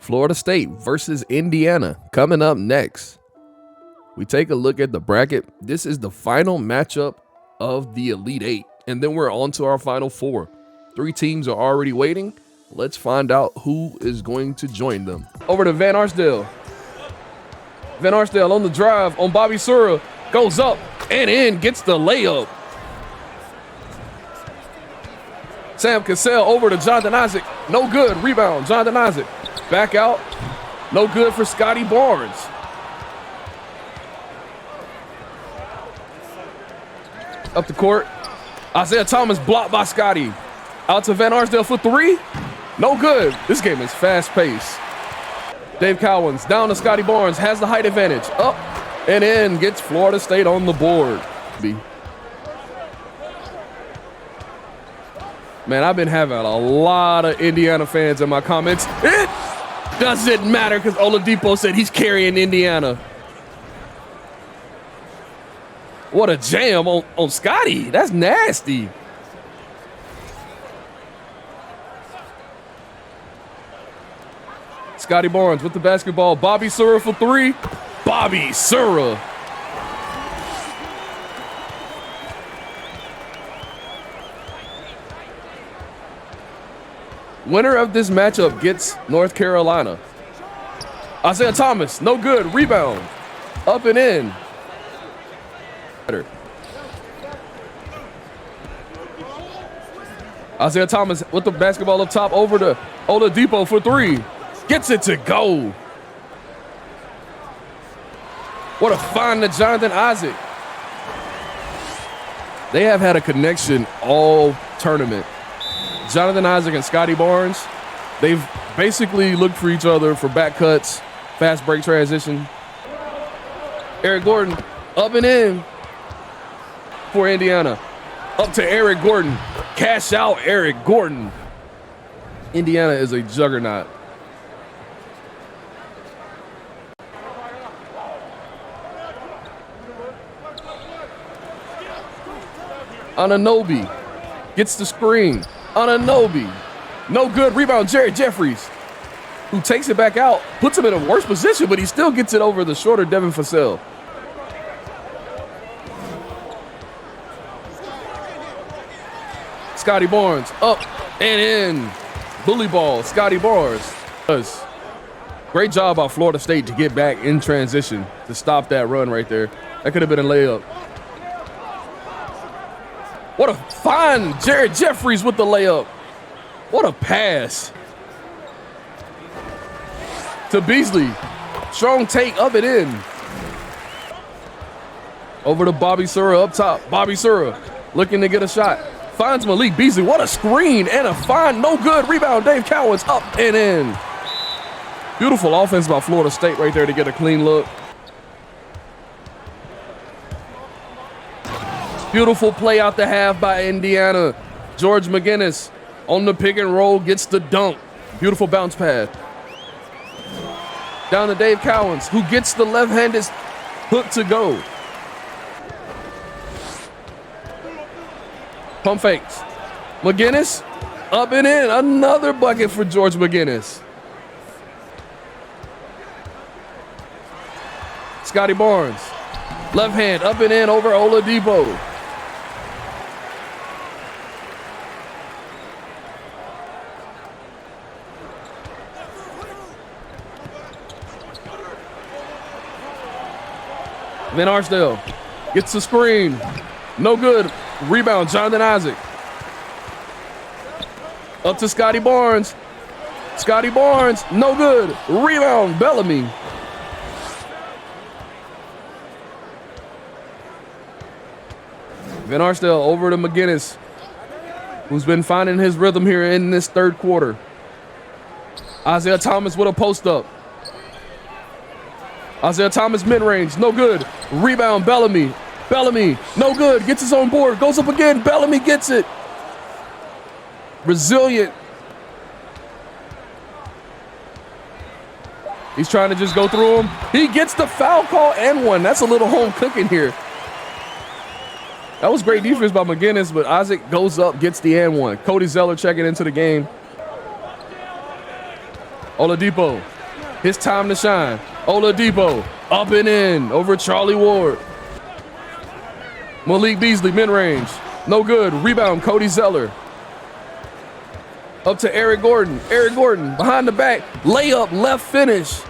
Florida State versus Indiana coming up next. We take a look at the bracket. This is the final matchup of the Elite Eight, and then we're on to our Final Four. 3 teams are already waiting. Let's find out who is going to join them. Over to Van Arsdale. Van Arsdale on the drive on Bobby Sura, goes up and in, gets the layup. Sam Cassell over to Jonathan Isaac. No good. Rebound. Jonathan Isaac. Back out. No good for Scotty Barnes. Up the court. Isaiah Thomas blocked by Scotty. Out to Van Arsdale for 3. No good. This game is fast paced. Dave Cowens down to Scotty Barnes. Has the height advantage. Up and in. Gets Florida State on the board. Man, I've been having a lot of Indiana fans in my comments. It doesn't matter because Oladipo said he's carrying Indiana. What a jam on Scotty. That's nasty. Scotty Barnes with the basketball. Bobby Sura for 3. Bobby Sura. Winner of this matchup gets North Carolina. Isaiah Thomas, no good. Rebound. Up and in. Isaiah Thomas with the basketball up top over to Oladipo for 3. Gets it to go. What a find to Jonathan Isaac. They have had a connection all tournament. Jonathan Isaac and Scotty Barnes, they've basically looked for each other for back cuts, fast break transition. Eric Gordon up and in for Indiana. Up to Eric Gordon. Cash out Eric Gordon. Indiana is a juggernaut. Anunoby gets the screen. Anunoby. No good. Rebound, Jared Jeffries, who takes it back out, puts him in a worse position, but he still gets it over the shorter Devin Vassell. Scotty Barnes up and in. Bully ball, Scotty Barnes. Great job by Florida State to get back in transition to stop that run right there. That could have been a layup. What a find. Jared Jeffries with the layup. What a pass. To Beasley. Strong take, up and in. Over to Bobby Sura up top. Bobby Sura looking to get a shot. Finds Malik Beasley. What a screen and a find. No good. Rebound. Dave Cowens up and in. Beautiful offense by Florida State right there to get a clean look. Beautiful play out the half by Indiana. George McGinnis on the pick and roll gets the dunk. Beautiful bounce pad. Down to Dave Cowens, who gets the left-handed hook to go. Pump fakes. McGinnis up and in. Another bucket for George McGinnis. Scotty Barnes. Left hand up and in over Oladipo. Van Arsdale gets the screen. No good. Rebound, Jonathan Isaac. Up to Scotty Barnes. Scotty Barnes, no good. Rebound, Bellamy. Van Arsdale over to McGinnis, who's been finding his rhythm here in this third quarter. Isaiah Thomas with a post up. Isaiah Thomas mid-range, no good. Rebound, Bellamy. Bellamy, no good. Gets his own board, goes up again. Bellamy gets it. Resilient. He's trying to just go through him. He gets the foul call and one. That's a little home cooking here. That was great defense by McGinnis, but Isaac goes up, gets the and one. Cody Zeller checking into the game. Oladipo His time to shine. Oladipo up and in over Charlie Ward. Malik Beasley, mid-range. No good. Rebound, Cody Zeller. Up to Eric Gordon. Eric Gordon behind the back. Layup, left finish.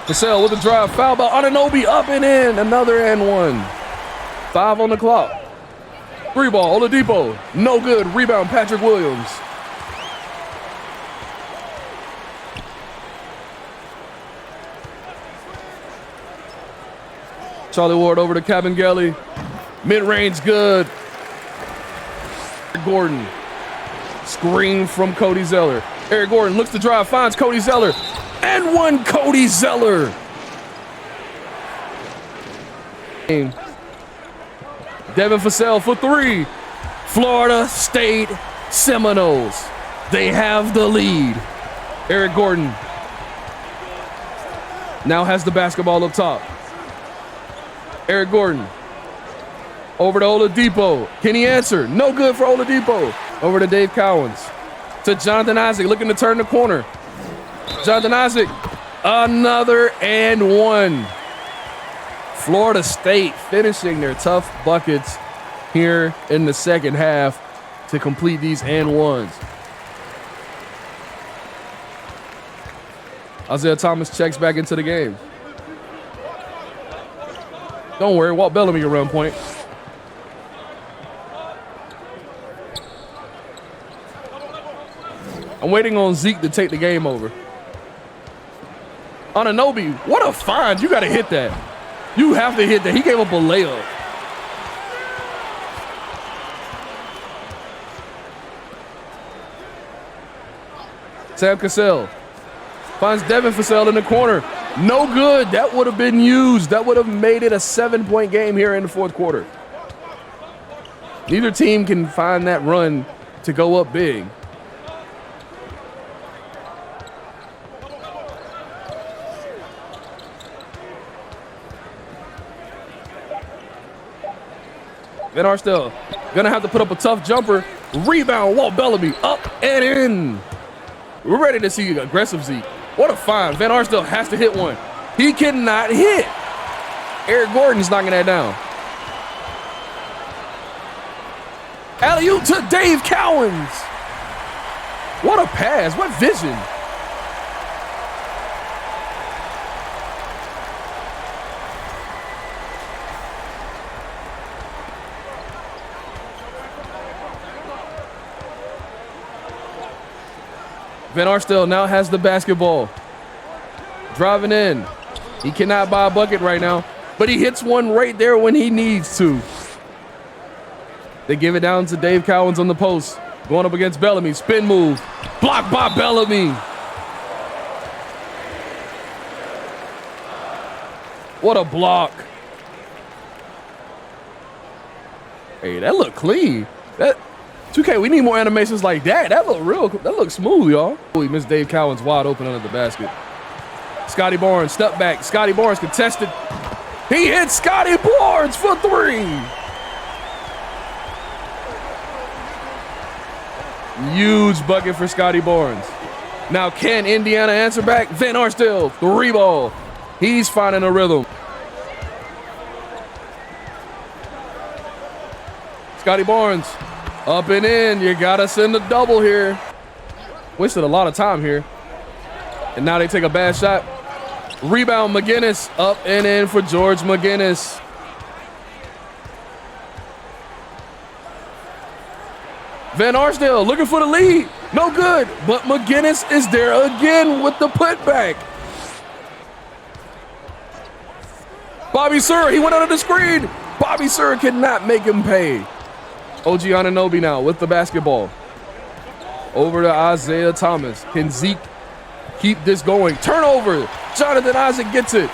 Vassell with the drive. Foul by Anunoby. Up and in. Another and one. 5 on the clock. 3 ball. Oladipo. No good. Rebound, Patrick Williams. Charlie Ward over to Kabengele. Mid-range good. Gordon. Screen from Cody Zeller. Eric Gordon looks to drive, finds Cody Zeller. And one, Cody Zeller. Devin Vassell for 3. Florida State Seminoles. They have the lead. Eric Gordon now has the basketball up top. Eric Gordon over to Oladipo. Can he answer? No good for Oladipo. Over to Dave Cowens. To Jonathan Isaac, looking to turn the corner. Jonathan Isaac, another and one. Florida State finishing their tough buckets here in the second half to complete these and ones. Isaiah Thomas checks back into the game. Don't worry, Walt Bellamy around point. I'm waiting on Zeke to take the game over. Anunoby, what a find. You got to hit that. You have to hit that. He gave up a layup. Sam Cassell finds Devin Vassell in the corner. No good. That would have been used. That would have made it a 7-point game here in the fourth quarter. Neither team can find that run to go up big. Van Arsdale gonna have to put up a tough jumper. Rebound, Walt Bellamy up and in. We're ready to see aggressive Zeke. What a find. Van Arsdale has to hit one. He cannot hit. Eric Gordon's knocking that down. Alley-oop to Dave Cowens. What a pass. What vision. Van Arsdale now has the basketball. Driving in. He cannot buy a bucket right now, but he hits one right there when he needs to. They give it down to Dave Cowens on the post. Going up against Bellamy. Spin move. Blocked by Bellamy. What a block. Hey, that looked clean. That 2K, we need more animations like that. That look real. That looks smooth, y'all. We missed Dave Cowens wide open under the basket. Scotty Barnes, step back. Scotty Barnes contested. He hits Scotty Barnes for 3. Huge bucket for Scotty Barnes. Now can Indiana answer back? Van Arsdale, 3 ball. He's finding a rhythm. Scotty Barnes. Up and in, you gotta send a double here. Wasted a lot of time here. And now they take a bad shot. Rebound, McGinnis, up and in for George McGinnis. Van Arsdale looking for the lead. No good, but McGinnis is there again with the putback. Bobby Sir, he went under the screen. Bobby Sir cannot make him pay. OG Anunoby now with the basketball. Over to Isaiah Thomas. Can Zeke keep this going? Turnover. Jonathan Isaac gets it.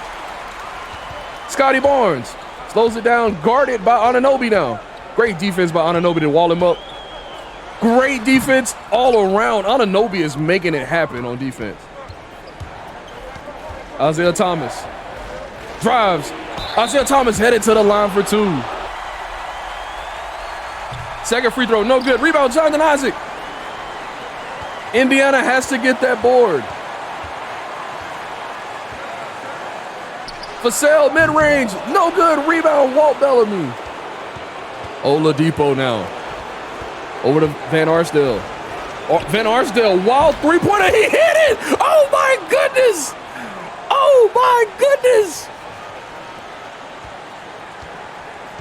Scotty Barnes slows it down. Guarded by Anunoby now. Great defense by Anunoby to wall him up. Great defense all around. Anunoby is making it happen on defense. Isaiah Thomas drives. Isaiah Thomas headed to the line for 2. Second free throw, no good. Rebound, Jonathan Isaac. Indiana has to get that board. Vassell, mid-range, no good. Rebound, Walt Bellamy. Oladipo now. Over to Van Arsdale. Van Arsdale, wild three-pointer. He hit it. Oh, my goodness. Oh, my goodness.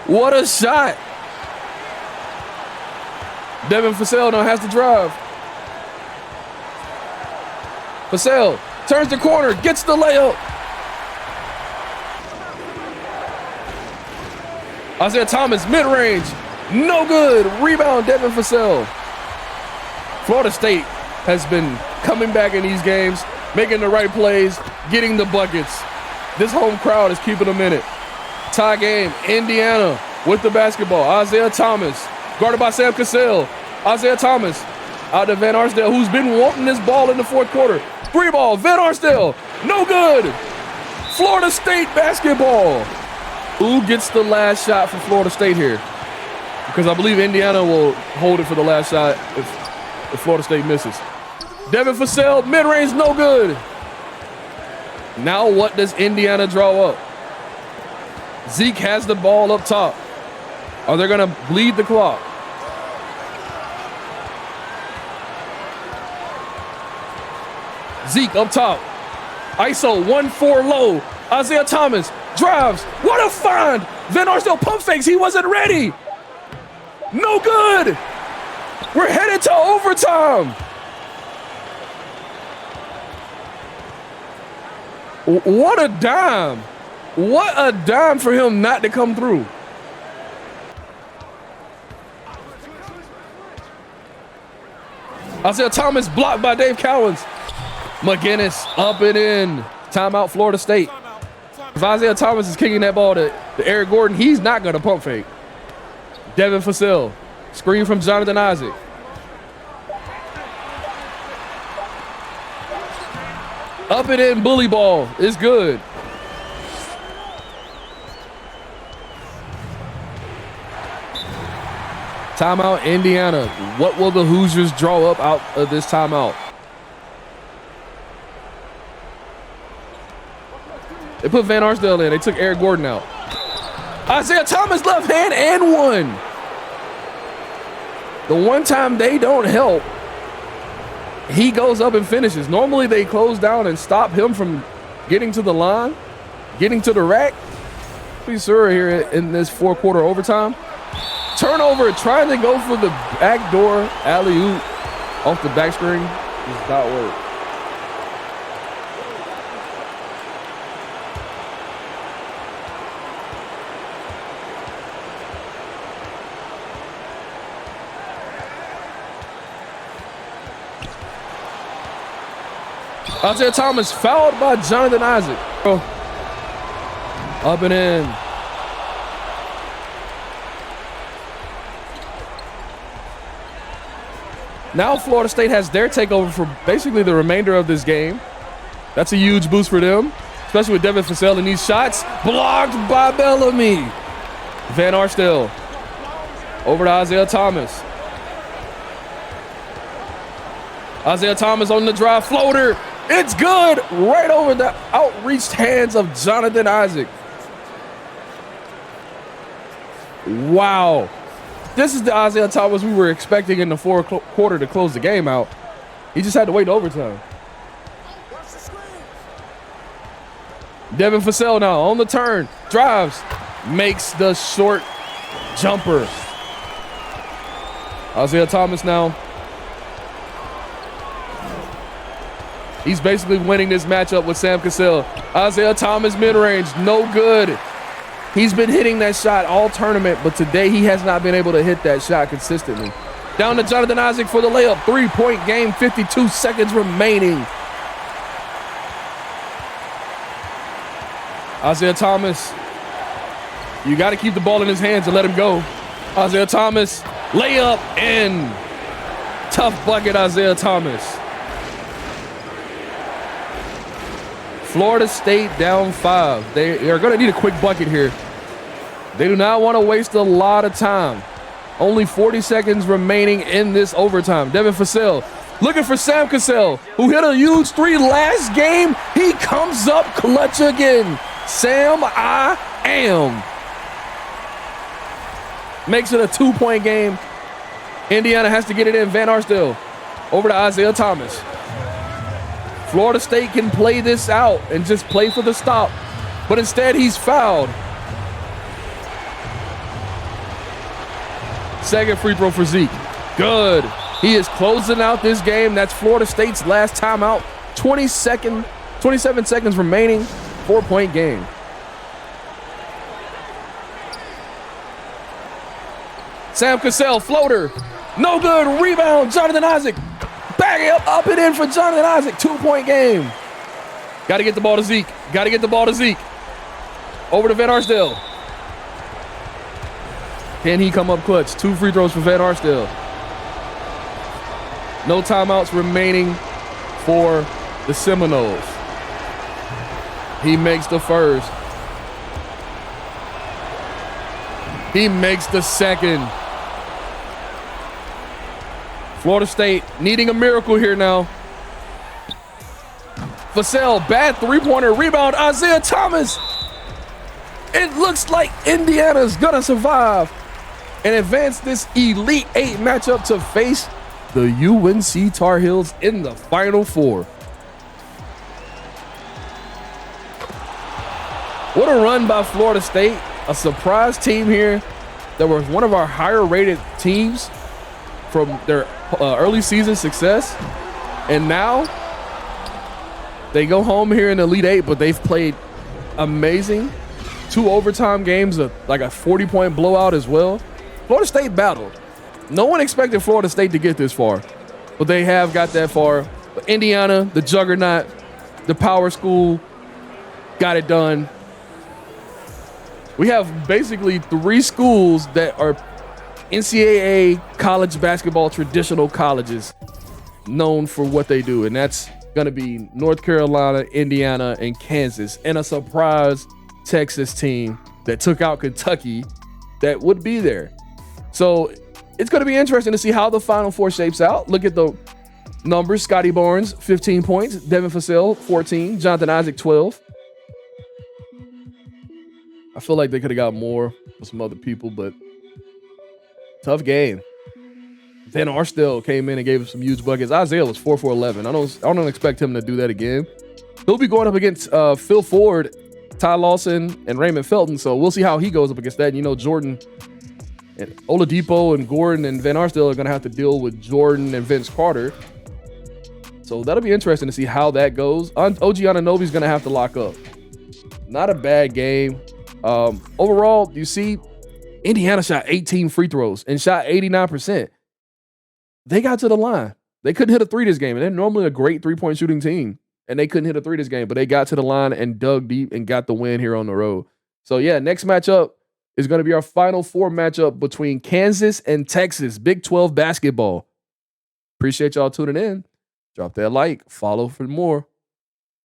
What a shot. Devin Vassell now has to drive. Vassell turns the corner, gets the layup. Isaiah Thomas, mid-range, no good. Rebound, Devin Vassell. Florida State has been coming back in these games, making the right plays, getting the buckets. This home crowd is keeping them in it. Tie game, Indiana with the basketball. Isaiah Thomas, guarded by Sam Cassell. Isaiah Thomas out to Van Arsdale, who's been wanting this ball in the fourth quarter. Three ball, Van Arsdale, no good. Florida State basketball. Who gets the last shot for Florida State here? Because I believe Indiana will hold it for the last shot if Florida State misses. Devin Vassell, mid-range, no good. Now what does Indiana draw up? Zeke has the ball up top. Are they going to bleed the clock? Zeke up top. ISO 1-4 low. Isaiah Thomas drives. What a find. Van Arsdale pump fakes. He wasn't ready. No good. We're headed to overtime. What a dime. What a dime for him not to come through. Isaiah Thomas blocked by Dave Cowens. McGinnis up and in. Timeout, Florida State. If Isaiah Thomas is kicking that ball to Eric Gordon, he's not going to pump fake. Devin Vassell. Screen from Jonathan Isaac. Up and in, bully ball is good. Timeout, Indiana. What will the Hoosiers draw up out of this timeout? They put Van Arsdale in. They took Eric Gordon out. Isaiah Thomas left hand and one. The one time they don't help, he goes up and finishes. Normally they close down and stop him from getting to the line, getting to the rack. Pretty sure here in this four-quarter overtime. Turnover, trying to go for the backdoor alley-oop off the back screen. Does not work. Isaiah Thomas fouled by Jonathan Isaac. Up and in. Now Florida State has their takeover for basically the remainder of this game. That's a huge boost for them, especially with Devin Vassell in these shots. Blocked by Bellamy. Van Arsdale over to Isaiah Thomas. Isaiah Thomas on the drive floater. It's good. Right over the outreached hands of Jonathan Isaac. Wow. This is the Isaiah Thomas we were expecting in the fourth quarter to close the game out. He just had to wait to overtime. Devin Vassell now on the turn. Drives. Makes the short jumper. Isaiah Thomas now. He's basically winning this matchup with Sam Cassell. Isaiah Thomas mid-range, no good. He's been hitting that shot all tournament, but today he has not been able to hit that shot consistently. Down to Jonathan Isaac for the layup. 3-point game, 52 seconds remaining. Isaiah Thomas, you got to keep the ball in his hands and let him go. Isaiah Thomas, layup in. Tough bucket, Isaiah Thomas. Florida State down 5. They are going to need a quick bucket here. They do not want to waste a lot of time. Only 40 seconds remaining in this overtime. Devin Vassell Looking for Sam Cassell, who hit a huge three last game. He comes up clutch again. Sam, I am. Makes it a 2-point game. Indiana has to get it in. Van Arsdale over to Isaiah Thomas. Florida State can play this out and just play for the stop, but instead he's fouled. Second free throw for Zeke. Good. He is closing out this game. That's Florida State's last timeout. 27 seconds remaining. 4-point game. Sam Cassell, floater. No good. Rebound. Jonathan Isaac. Back it up and in for Jonathan Isaac. 2-point game. Got to get the ball to Zeke. Got to get the ball to Zeke. Over to Van Arsdale. Can he come up clutch? 2 free throws for Van Arsdale. No timeouts remaining for the Seminoles. He makes the first. He makes the second. Florida State needing a miracle here now. Vassell, bad three-pointer, rebound, Isaiah Thomas. It looks like Indiana's gonna survive and advance this Elite Eight matchup to face the UNC Tar Heels in the Final Four. What a run by Florida State. A surprise team here that was one of our higher rated teams from their early season success. And now they go home here in the Elite Eight, but they've played amazing. 2 overtime games, like a 40-point blowout as well. Florida State battled. No one expected Florida State to get this far, but they have got that far. But Indiana, the juggernaut, the power school, got it done. We have basically 3 schools that are NCAA college basketball traditional colleges known for what they do, and that's going to be North Carolina, Indiana, and Kansas, and a surprise Texas team that took out Kentucky that would be there. So it's going to be interesting to see how the Final Four shapes out. Look at the numbers. Scotty Barnes, 15 points. Devin Vassell, 14. Jonathan Isaac, 12. I feel like they could have got more with some other people, but tough game. Van Arsdale came in and gave him some huge buckets. Isaiah was 4 for 11. I don't expect him to do that again. He'll be going up against Phil Ford, Ty Lawson, and Raymond Felton, so we'll see how he goes up against that. You know, Jordan and Oladipo and Gordon and Van Arsdale are going to have to deal with Jordan and Vince Carter. So that'll be interesting to see how that goes. OG Anunoby's going to have to lock up. Not a bad game. Overall, you see, Indiana shot 18 free throws and shot 89%. They got to the line. They couldn't hit a 3 this game, and they're normally a great 3-point shooting team, and they couldn't hit a 3 this game, but they got to the line and dug deep and got the win here on the road. So, yeah, next matchup is going to be our Final Four matchup between Kansas and Texas, Big 12 basketball. Appreciate y'all tuning in. Drop that like, follow for more.